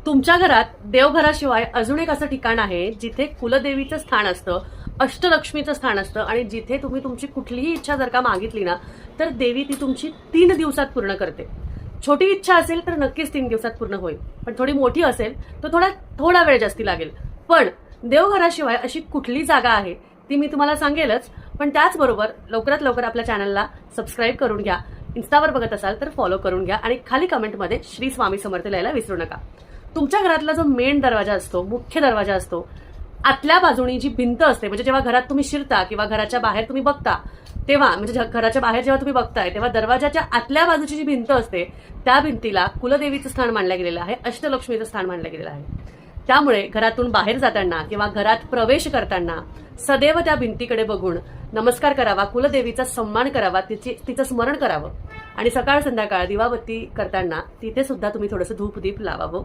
तुमच्या घरात देवघराशिवाय अजून एक असं ठिकाण आहे जिथे कुलदेवीचं स्थान असतं, अष्टलक्ष्मीचं स्थान असतं आणि जिथे तुम्ही तुमची कुठलीही इच्छा जर का मागितली ना तर देवी ती तुमची 3 दिवसात पूर्ण करते. छोटी इच्छा असेल तर नक्कीच 3 दिवसात पूर्ण होईल, पण थोडी मोठी असेल तर थोडा वेळ जास्ती लागेल. पण देवघराशिवाय अशी कुठली जागा आहे ती मी तुम्हाला सांगेलच, पण त्याचबरोबर लवकरात लवकर आपल्या चॅनलला सबस्क्राईब करून घ्या. इन्स्टावर बघत असाल तर फॉलो करून घ्या आणि खाली कमेंटमध्ये श्री स्वामी समर्थ लिहायला विसरू नका. तुमच्या घरातला जो मेन दरवाजा असतो, मुख्य दरवाजा असतो, आतल्या बाजूनी जी भिंत असते, म्हणजे जेव्हा घरात तुम्ही शिरता किंवा घराच्या बाहेर तुम्ही बघता तेव्हा, म्हणजे घराच्या बाहेर जेव्हा तुम्ही बघताय तेव्हा दरवाजाच्या आतल्या बाजूची जी भिंत असते त्या भिंतीला कुलदेवीचं स्थान मानलं गेलेलं आहे, अष्टलक्ष्मीचं स्थान मानलं गेलेलं आहे. त्यामुळे घरातून बाहेर जाताना किंवा घरात प्रवेश करताना सदैव त्या भिंतीकडे बघून नमस्कार करावा, कुलदेवीचा सन्मान करावा, तिचं स्मरण करावं आणि सकाळ संध्याकाळ दिवाबत्ती करताना तिथे सुद्धा तुम्ही थोडंसं धूप दीप लावावं.